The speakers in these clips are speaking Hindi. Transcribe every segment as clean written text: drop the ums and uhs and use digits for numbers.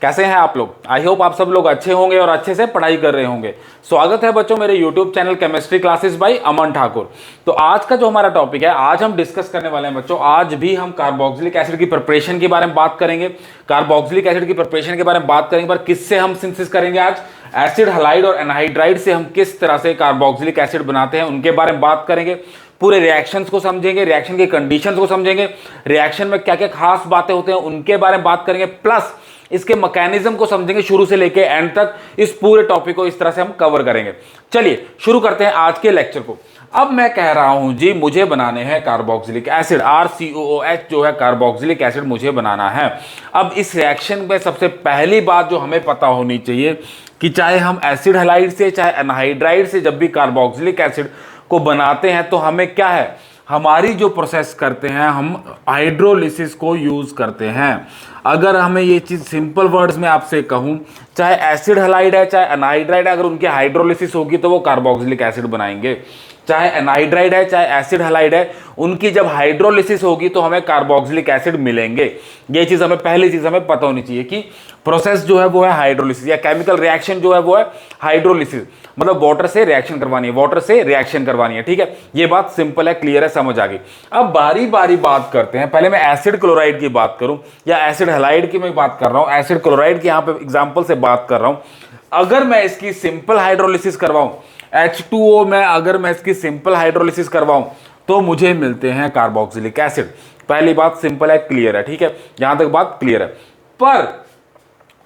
कैसे हैं आप लोग। आई होप आप सब लोग अच्छे होंगे और अच्छे से पढ़ाई कर रहे होंगे। स्वागत है बच्चों मेरे YouTube channel chemistry classes by Aman Thakur. तो आज का जो हमारा टॉपिक है, आज हम डिस्कस करने वाले हैं बच्चों, आज भी हम कार्बोक्सिलिक एसिड की प्रिपरेशन के बारे में बात करेंगे। कार्बोक्सिलिक एसिड की प्रिपरेशन के बारे में बात करेंगे, पर किससे हम सिंथेसिस करेंगे आज, एसिड हलाइड और एनहाइड्राइड से हम किस तरह से कार्बोक्सिलिक एसिड बनाते हैं उनके बारे में बात करेंगे। पूरे रिएक्शंस को समझेंगे, रिएक्शन के कंडीशंस को समझेंगे, रिएक्शन में क्या क्या खास बातें होते हैं उनके बारे में बात करेंगे, प्लस इसके मैकेनिज्म को समझेंगे शुरू से लेके एंड तक। इस पूरे टॉपिक को इस तरह से हम कवर करेंगे। चलिए शुरू करते हैं आज के लेक्चर को। अब मैं कह रहा हूं जी, मुझे बनाने हैं कार्बोक्सिलिक एसिड, RCOOH जो है कार्बोक्सिलिक एसिड मुझे बनाना है। अब इस रिएक्शन में सबसे पहली बात जो हमें पता होनी चाहिए कि चाहे हम एसिड हैलाइड से चाहे एनहाइड्राइड से जब भी कार्बोक्सिलिक एसिड को बनाते हैं तो हमें क्या है, हमारी जो प्रोसेस करते हैं हम हाइड्रोलिसिस को यूज करते हैं। अगर हमें ये चीज सिंपल वर्ड्स में आपसे कहूं, चाहे एसिड हैलाइड है चाहे एनहाइड्राइड है, अगर उनकी हाइड्रोलिसिस होगी तो वो कार्बोक्सिलिक एसिड बनाएंगे। चाहे एनहाइड्राइड है चाहे एसिड हैलाइड है, उनकी जब हाइड्रोलिसिस होगी तो हमें कार्बोक्सिलिक एसिड मिलेंगे। ये चीज हमें पहली चीज हमें पता होनी चाहिए कि प्रोसेस जो है वो है हाइड्रोलिसिस, या केमिकल रिएक्शन जो है वो है हाइड्रोलिसिस, मतलब वाटर से रिएक्शन करवानी है, वाटर से रिएक्शन करवानी है। ठीक है, ये बात सिंपल है, क्लियर है, समझ आ गई। अब बारी बारी बात करते हैं। पहले मैं एसिड क्लोराइड की बात करूं या एसिड हैलाइड की मैं बात कर रहा हूं, एसिड क्लोराइड की यहां पे एग्जांपल से बात कर रहा हूं। अगर मैं इसकी सिंपल हाइड्रोलिसिस करवाऊं, H2O में अगर मैं इसकी सिंपल हाइड्रोलिसिस करवाऊं तो मुझे मिलते हैं कार्बोक्सिलिक एसिड। पहली बात सिंपल है, क्लियर है। ठीक है, यहां तक बात क्लियर है। पर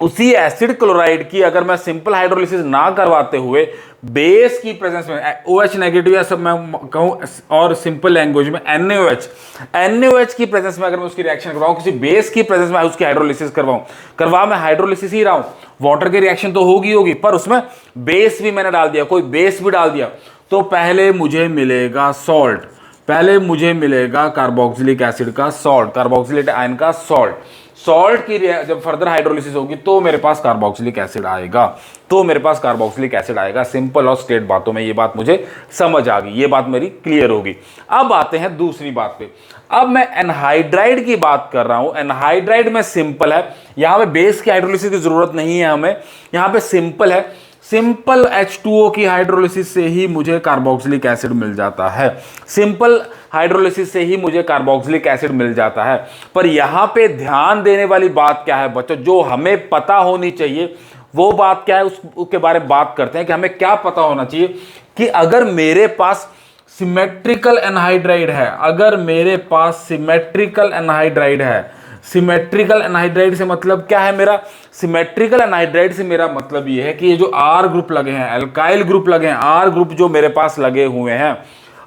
उसी एसिड क्लोराइड की अगर मैं सिंपल हाइड्रोलिसिस ना करवाते हुए बेस की प्रेजेंस में OH नेगेटिव या सब मैं कहूं और सिंपल लैंग्वेज में NaOH की प्रेजेंस में अगर मैं उसकी रिएक्शन करवाऊं, किसी बेस की प्रेजेंस में उसकी हाइड्रोलिसिस करवा मैं हाइड्रोलिसिस ही रहा हूं, वाटर की रिएक्शन तो होगी, पर उसमें बेस भी मैंने डाल दिया, कोई बेस भी डाल दिया, तो पहले मुझे मिलेगा सॉल्ट, पहले मुझे मिलेगा कार्बोक्सिलिक एसिड का सॉल्ट, कार्बोक्सिलेट आयन का सॉल्ट। सॉल्ट की जब फर्दर हाइड्रोलिसिस होगी तो मेरे पास कार्बोक्सिलिक एसिड आएगा, तो मेरे पास कार्बोक्सिलिक एसिड आएगा। सिंपल और स्ट्रेट बातों में ये बात मुझे समझ आ गई, ये बात मेरी क्लियर होगी। अब आते हैं दूसरी बात पे। अब मैं एनहाइड्राइड की बात कर रहा हूं। एनहाइड्राइड में सिंपल है, यहां पे बेस की हाइड्रोलिसिस की जरूरत नहीं है हमें, यहां पे सिंपल है, सिंपल H2O की हाइड्रोलिसिस से ही मुझे कार्बोक्सिलिक एसिड मिल जाता है, सिंपल हाइड्रोलिसिस से ही मुझे कार्बोक्सिलिक एसिड मिल जाता है। पर यहां पे ध्यान देने वाली बात क्या है बच्चों, जो हमें पता होनी चाहिए वो बात क्या है, उसके बारे में बात करते हैं कि हमें क्या पता होना चाहिए कि अगर मेरे पास सिमेट्रिकल एनहाइड्राइड है, अगर मेरे पास सिमेट्रिकल एनहाइड्राइड है, सिमेट्रिकल एनहाइड्राइड से मतलब क्या है मेरा, सिमेट्रिकल एनहाइड्राइड से मेरा मतलब ये है कि ये जो R ग्रुप लगे हैं, अल्काइल ग्रुप लगे हैं, R ग्रुप जो मेरे पास लगे हुए हैं,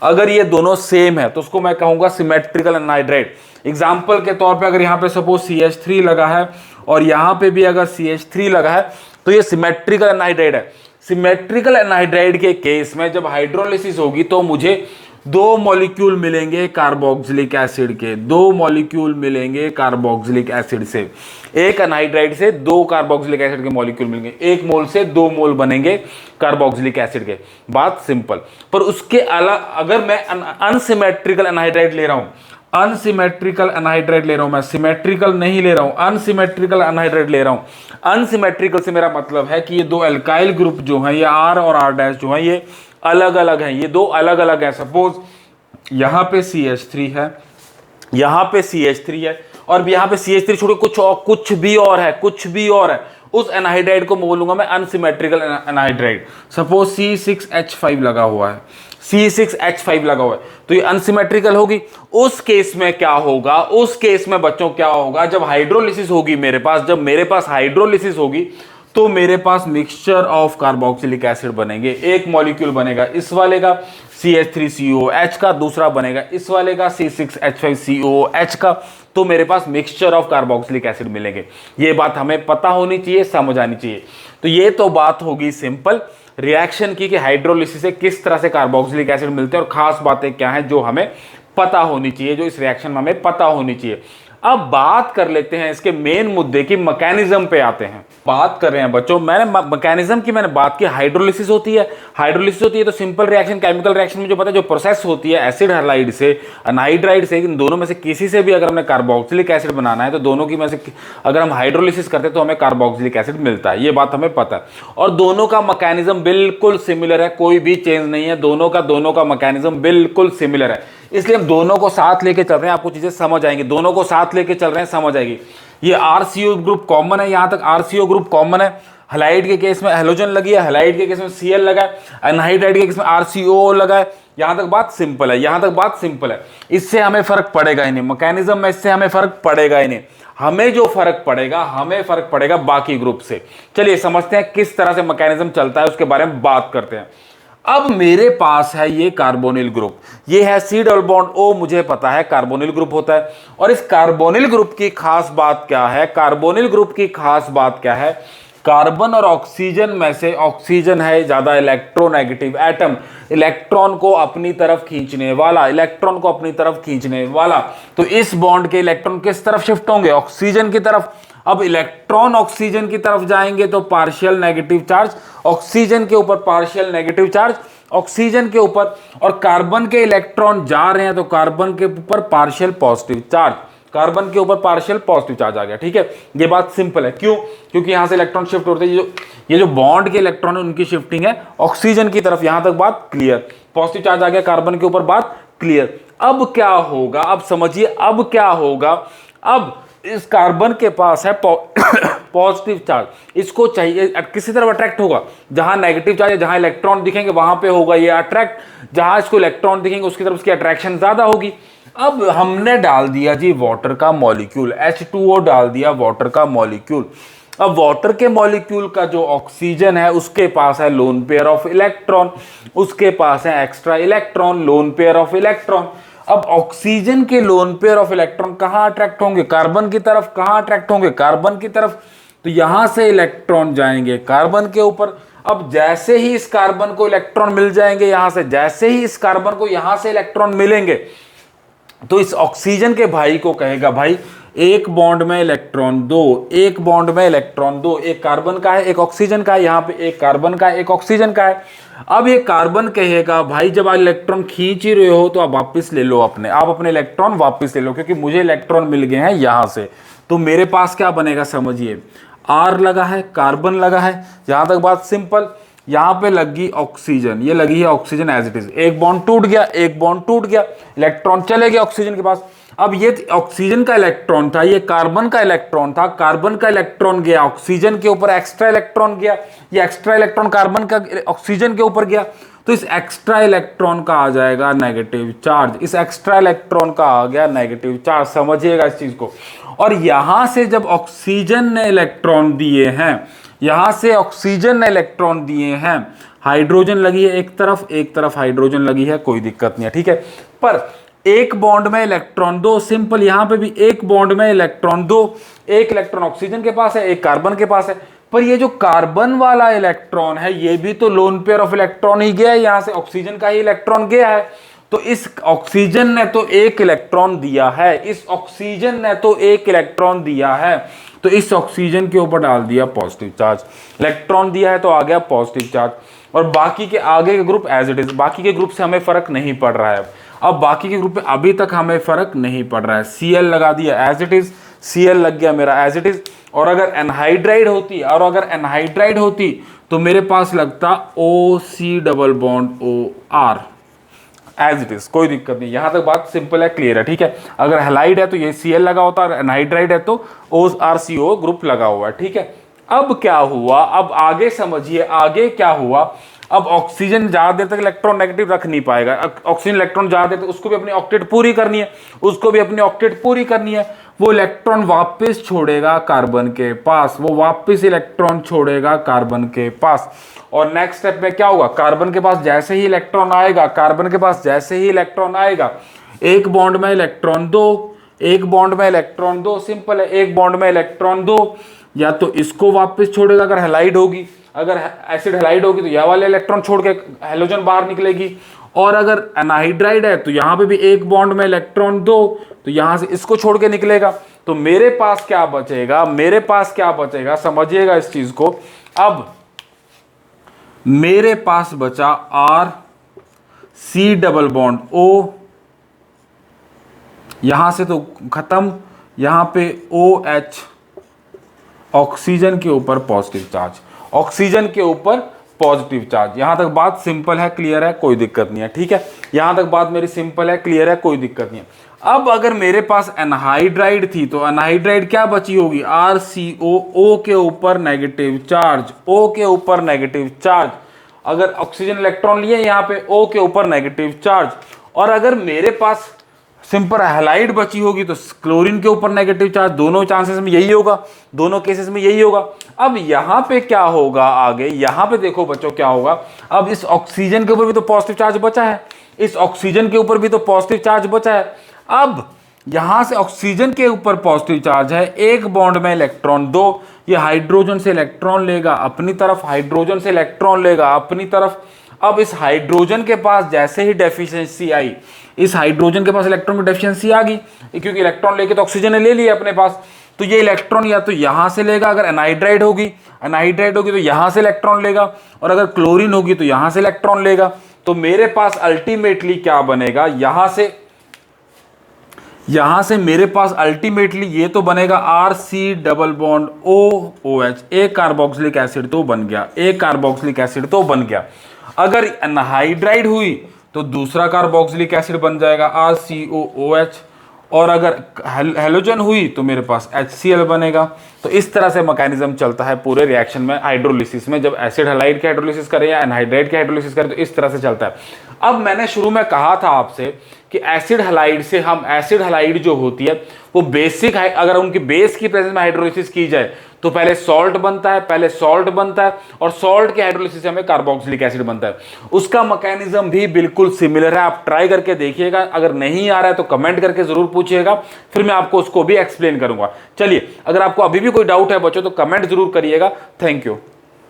अगर ये दोनों सेम है तो उसको मैं कहूंगा सिमेट्रिकल एनहाइड्राइड। एग्जांपल के तौर पे अगर यहाँ पे सपोज CH3 लगा है और यहाँ पे भी अगर CH3 लगा है तो ये सिमेट्रिकल एनहाइड्राइड है। सिमेट्रिकल एनहाइड्राइड के केस में जब हाइड्रोलिसिस होगी तो मुझे दो मॉलिक्यूल मिलेंगे कार्बोक्सिलिक एसिड के, दो मॉलिक्यूल मिलेंगे कार्बोक्सिलिक एसिड से, एक एनहाइड्राइड से दो कार्बोक्सिलिक एसिड के मॉलिक्यूल मिलेंगे, एक मोल से दो मोल बनेंगे कार्बोक्सिलिक एसिड के। बात सिंपल। पर उसके अलग अगर मैं अनसिमेट्रिकल एनहाइड्राइड ले रहा हूं, अनसिमेट्रिकल एनहाइड्राइड ले रहा हूं, मैं सिमेट्रिकल नहीं ले रहा हूं, अनसिमेट्रिकल एनहाइड्राइड ले रहा हूं। अनसिमेट्रिकल से मेरा मतलब है कि ये दो अल्काइल ग्रुप जो हैं, ये R और R' जो हैं, ये अलग अलग हैं, ये दो अलग अलग हैं। सपोज यहां पे CH3 है, यहां पे CH3 है और यहां पे CH3 छोड़ कुछ भी और है, कुछ भी और है, उस एनहाइड्राइड को बोलूंगा मैं अनसिमेट्रिकल एनहाइड्राइड। सपोज C6H5 लगा हुआ है, C6H5 लगा हुआ है, तो ये अनसिमेट्रिकल होगी। उस केस में क्या होगा, उस केस में बच्चों क्या होगा, जब हाइड्रोलिसिस होगी मेरे पास, जब मेरे पास हाइड्रोलिसिस होगी तो मेरे पास मिक्सचर ऑफ कार्बोक्सिलिक एसिड बनेंगे। एक मॉलिक्यूल बनेगा इस वाले का CH3COOH का, दूसरा बनेगा इस वाले का C6H5COOH का, तो मेरे पास मिक्सचर ऑफ कार्बोक्सिलिक एसिड मिलेंगे। ये बात हमें पता होनी चाहिए, समझ आनी चाहिए। तो ये तो बात होगी सिंपल रिएक्शन की कि हाइड्रोलिसिस से किस तरह से कार्बोक्सिलिक एसिड मिलते हैं और खास बातें क्या हैं जो हमें पता होनी चाहिए, जो इस रिएक्शन में हमें पता होनी चाहिए। अब बात कर लेते हैं इसके मेन मुद्दे की, मैकेनिज्म पे आते हैं। बात कर रहे हैं बच्चों, मैंने मैकेनिज्म की मैंने बात की। हाइड्रोलिसिस होती है, हाइड्रोलिसिस होती है तो सिंपल रिएक्शन, केमिकल रिएक्शन में जो पता है जो प्रोसेस होती है एसिड हैलाइड से अनहाइड्राइड से, इन दोनों में से किसी से भी अगर हमने कार्बोक्सिलिक एसिड बनाना है तो दोनों की में से अगर हम हाइड्रोलिसिस करते हैं तो हमें कार्बोक्सिलिक एसिड मिलता है, ये बात हमें पता है। और दोनों का मैकेनिज्म बिल्कुल सिमिलर है, कोई भी चेंज नहीं है, दोनों का मैकेनिज्म बिल्कुल सिमिलर है। इसलिए हम दोनों को साथ लेके चल रहे हैं, आपको चीजें समझ आएंगी, दोनों को साथ लेके चल रहे हैं, समझ आएगी। ये आरसीओ ग्रुप कॉमन है, यहां तक आरसीओ ग्रुप कॉमन है। हैलाइड के केस में हैलोजन लगी है, हैलाइड के केस में सीएल लगा है, अनहाइड्राइड के केस में आरसीओ लगा है। यहां तक बात सिंपल है, यहां तक बात सिंपल है। इससे हमें फर्क पड़ेगा ही नहीं, मैकेनिज्म में इससे हमें फर्क पड़ेगा ही नहीं। हमें जो फर्क पड़ेगा, हमें फर्क पड़ेगा बाकी ग्रुप से। चलिए समझते हैं किस तरह से मैकेनिज्म चलता है, उसके बारे में बात करते हैं। अब मेरे पास है ये कार्बोनिल ग्रुप, ये है सी डबल बॉन्ड ओ, मुझे पता है कार्बोनिल ग्रुप होता है। और इस कार्बोनिल ग्रुप की खास बात क्या है, कार्बोनिल ग्रुप की खास बात क्या है, कार्बन और ऑक्सीजन में से ऑक्सीजन है ज्यादा इलेक्ट्रोनेगेटिव एटम, इलेक्ट्रॉन को अपनी तरफ खींचने वाला, इलेक्ट्रॉन को अपनी तरफ खींचने वाला। तो इस बॉन्ड के इलेक्ट्रॉन किस तरफ शिफ्ट होंगे, ऑक्सीजन की तरफ। अब इलेक्ट्रॉन ऑक्सीजन की तरफ जाएंगे तो पार्शियल नेगेटिव चार्ज ऑक्सीजन के ऊपर, पार्शियल नेगेटिव चार्ज ऑक्सीजन के ऊपर। और कार्बन के इलेक्ट्रॉन जा रहे हैं तो कार्बन के ऊपर पार्शियल पॉजिटिव चार्ज, कार्बन के ऊपर पार्शियल पॉजिटिव चार्ज आ गया। ठीक है, ये बात सिंपल है। क्यों? क्योंकि यहां से इलेक्ट्रॉन शिफ्ट होते हैं, ये जो बॉन्ड के इलेक्ट्रॉन है उनकी शिफ्टिंग है ऑक्सीजन की तरफ। यहां तक बात क्लियर, पॉजिटिव चार्ज आ गया कार्बन के ऊपर, बात क्लियर। अब क्या होगा, अब समझिए अब क्या होगा। अब इस कार्बन के पास है पॉजिटिव चार्ज, इसको चाहिए किसी तरफ अट्रैक्ट होगा, जहां नेगेटिव चार्ज है, जहां इलेक्ट्रॉन दिखेंगे वहां पे होगा ये अट्रैक्ट, जहां इसको इलेक्ट्रॉन दिखेंगे उसकी तरफ उसकी अट्रैक्शन ज्यादा होगी। अब हमने डाल दिया जी वाटर का मॉलिक्यूल, H2O डाल दिया वाटर का मॉलिक्यूल। अब वाटर के मॉलिक्यूल का जो ऑक्सीजन है उसके पास है लोन पेयर ऑफ इलेक्ट्रॉन, उसके पास है extra electron, lone pair of electron. अब ऑक्सीजन के लोन पेयर ऑफ इलेक्ट्रॉन कहां अट्रैक्ट होंगे, कार्बन की तरफ। कहां अट्रैक्ट होंगे, कार्बन की तरफ। तो यहां से इलेक्ट्रॉन जाएंगे कार्बन के ऊपर। अब जैसे ही इस कार्बन को इलेक्ट्रॉन मिल जाएंगे यहां से, जैसे ही इस कार्बन को यहां से इलेक्ट्रॉन मिलेंगे तो इस ऑक्सीजन के भाई को कहेगा भाई एक बॉन्ड में इलेक्ट्रॉन दो, एक बॉन्ड में इलेक्ट्रॉन दो। एक कार्बन का है, एक ऑक्सीजन का है, यहां पे एक कार्बन का है, एक ऑक्सीजन का है। अब ये कार्बन कहेगा भाई जब आप इलेक्ट्रॉन खींच ही रहे हो तो आप वापस ले लो अपने, आप अपने इलेक्ट्रॉन वापस ले लो, क्योंकि मुझे इलेक्ट्रॉन मिल गए हैं यहां से। तो मेरे पास क्या बनेगा समझिए, आर लगा है, कार्बन लगा है, यहां तक बात सिंपल। यहां पे लगी ऑक्सीजन, ये लगी है ऑक्सीजन एज इट इज, एक बॉन्ड टूट गया, एक बॉन्ड टूट गया, इलेक्ट्रॉन चले गए ऑक्सीजन के पास। अब ये ऑक्सीजन का इलेक्ट्रॉन था, ये कार्बन का इलेक्ट्रॉन था, कार्बन का इलेक्ट्रॉन गया ऑक्सीजन के ऊपर, एक्स्ट्रा इलेक्ट्रॉन गया, ये एक्स्ट्रा इलेक्ट्रॉन कार्बन का ऑक्सीजन के ऊपर गया, तो इस एक्स्ट्रा इलेक्ट्रॉन का आ जाएगा नेगेटिव चार्ज, इस एक्स्ट्रा इलेक्ट्रॉन का आ गया नेगेटिव चार्ज, समझिएगा इस चीज को। और यहां से जब ऑक्सीजन ने इलेक्ट्रॉन दिए हैं, यहां से ऑक्सीजन ने इलेक्ट्रॉन दिए हैं, हाइड्रोजन लगी है एक तरफ हाइड्रोजन लगी है, कोई दिक्कत नहीं है, ठीक है। पर एक बॉन्ड में इलेक्ट्रॉन दो, सिंपल, यहां पे भी एक बॉन्ड में इलेक्ट्रॉन दो, एक इलेक्ट्रॉन ऑक्सीजन के पास है, एक कार्बन के पास है। पर ये जो कार्बन वाला इलेक्ट्रॉन है ये भी तो लोन पेयर ऑफ इलेक्ट्रॉन ही गया है, यहां से ऑक्सीजन का ही इलेक्ट्रॉन गया है। तो इस ऑक्सीजन ने तो एक इलेक्ट्रॉन दिया है, इस ऑक्सीजन ने तो एक इलेक्ट्रॉन दिया है, तो इस ऑक्सीजन के ऊपर डाल दिया पॉजिटिव चार्ज, इलेक्ट्रॉन दिया है तो आ गया पॉजिटिव चार्ज। और बाकी के आगे के ग्रुप एज इट इज, बाकी के ग्रुप से हमें फर्क नहीं पड़ रहा है। अब बाकी के ग्रुप में अभी तक हमें फर्क नहीं पड़ रहा है, Cl लगा दिया एज इट इज, Cl लग गया मेरा एज इट इज। और अगर एनहाइड्राइड होती तो मेरे पास लगता OC double bond OR as it is, कोई दिक्कत नहीं। यहां तक बात सिंपल है, क्लियर है, ठीक है। अगर हैलाइड है तो ये Cl लगा होता है, एनहाइड्राइड है तो ORCO ग्रुप लगा हुआ है, ठीक है। अब क्या हुआ, अब आगे समझिए, आगे क्या हुआ। अब ऑक्सीजन ज्यादा देर तक इलेक्ट्रॉन नेगेटिव रख नहीं पाएगा, ऑक्सीजन इलेक्ट्रॉन ज्यादा देर तक, उसको भी अपनी ऑक्टेट पूरी करनी है, उसको भी अपनी ऑक्टेट पूरी करनी है। वो इलेक्ट्रॉन वापस छोड़ेगा कार्बन के पास, वो वापस इलेक्ट्रॉन छोड़ेगा कार्बन के पास। और नेक्स्ट स्टेप में क्या होगा, कार्बन के पास जैसे ही इलेक्ट्रॉन आएगा, कार्बन के पास जैसे ही इलेक्ट्रॉन आएगा, एक बॉन्ड में इलेक्ट्रॉन दो, एक बॉन्ड में इलेक्ट्रॉन दो, सिंपल है, एक बॉन्ड में इलेक्ट्रॉन दो, या तो इसको वापस छोड़ेगा अगर हैलाइड होगी, अगर एसिड हैलाइड होगी तो यह वाले इलेक्ट्रॉन छोड़ के हैलोजन बाहर निकलेगी, और अगर एनहाइड्राइड है तो यहां पे भी एक बॉन्ड में इलेक्ट्रॉन दो, तो यहां से इसको छोड़ के निकलेगा। तो मेरे पास क्या बचेगा, मेरे पास क्या बचेगा, समझिएगा इस चीज को। अब मेरे पास बचा R C double bond O, यहां से तो खत्म, यहां पे ओ एच, ऑक्सीजन के ऊपर पॉजिटिव चार्ज, ऑक्सीजन के ऊपर पॉजिटिव चार्ज। यहां तक बात सिंपल है, क्लियर है, कोई दिक्कत नहीं है, ठीक है। यहां तक बात मेरी सिंपल है, क्लियर है, कोई दिक्कत नहीं है। अब अगर मेरे पास एनहाइड्राइड थी तो एनहाइड्राइड क्या बची होगी, आर सी ओ, ओ के ऊपर नेगेटिव चार्ज, ओ के ऊपर नेगेटिव चार्ज। अगर ऑक्सीजन इलेक्ट्रॉन लिए यहां पे ओ के ऊपर नेगेटिव चार्ज। और अगर मेरे पास सिंपल हैलाइड बची होगी तो क्लोरीन के ऊपर नेगेटिव चार्ज। दोनों चांसेस में यही होगा, दोनों केसेस में यही होगा। अब यहां पे क्या होगा आगे, यहां पे देखो बच्चों क्या होगा। अब इस ऑक्सीजन के ऊपर भी तो पॉजिटिव चार्ज बचा है, इस ऑक्सीजन के ऊपर भी तो पॉजिटिव चार्ज बचा है। अब यहां से ऑक्सीजन के ऊपर पॉजिटिव चार्ज है, एक बॉन्ड में इलेक्ट्रॉन दो, ये हाइड्रोजन से इलेक्ट्रॉन लेगा अपनी तरफ, हाइड्रोजन से इलेक्ट्रॉन लेगा अपनी तरफ। अब इस हाइड्रोजन के पास जैसे ही डेफिशिएंसी आई, इस हाइड्रोजन के पास इलेक्ट्रॉन की डेफिशिएंसी आ गई, क्योंकि इलेक्ट्रॉन लेके तो ऑक्सीजन ने ले लिया अपने पास। तो ये इलेक्ट्रॉन या तो यहां से लेगा, अगर एनहाइड्राइड होगी, एनहाइड्राइड होगी तो यहां से इलेक्ट्रॉन लेगा, और अगर क्लोरीन होगी तो यहां से इलेक्ट्रॉन लेगा। तो मेरे पास अल्टीमेटली क्या बनेगा, यहां से मेरे पास अल्टीमेटली ये तो बनेगा R C double bond O O H, एक कार्बोक्सिलिक एसिड तो बन गया, एक कार्बोक्सिलिक एसिड तो बन गया। अगर एनहाइड्राइड हुई तो दूसरा कार्बोक्सिलिक एसिड बन जाएगा RCOOH, और अगर हेलोजन हुई तो मेरे पास HCl बनेगा। तो इस तरह से मैकेनिज्म चलता है पूरे रिएक्शन में, हाइड्रोलिसिस में। जब एसिड हैलाइड के हाइड्रोलिसिस करें या एनहाइड्राइड के हाइड्रोलिसिस करें तो इस तरह से चलता है। अब मैंने शुरू में कहा था आपसे कि एसिड हैलाइड से हम, एसिड हैलाइड जो होती है वो बेसिक है, अगर उनकी बेस की प्रेजेंस में हाइड्रोलिसिस की जाए तो पहले सॉल्ट बनता है, पहले सॉल्ट बनता है, और सॉल्ट के हाइड्रोलिसिस से हमें कार्बोक्सिलिक एसिड बनता है। उसका मैकेनिज्म भी बिल्कुल सिमिलर है, आप ट्राई करके देखिएगा। अगर नहीं आ रहा है तो कमेंट करके जरूर पूछिएगा, फिर मैं आपको उसको भी एक्सप्लेन करूंगा। चलिए, अगर आपको अभी भी कोई डाउट है बच्चों तो कमेंट जरूर करिएगा। Thank you.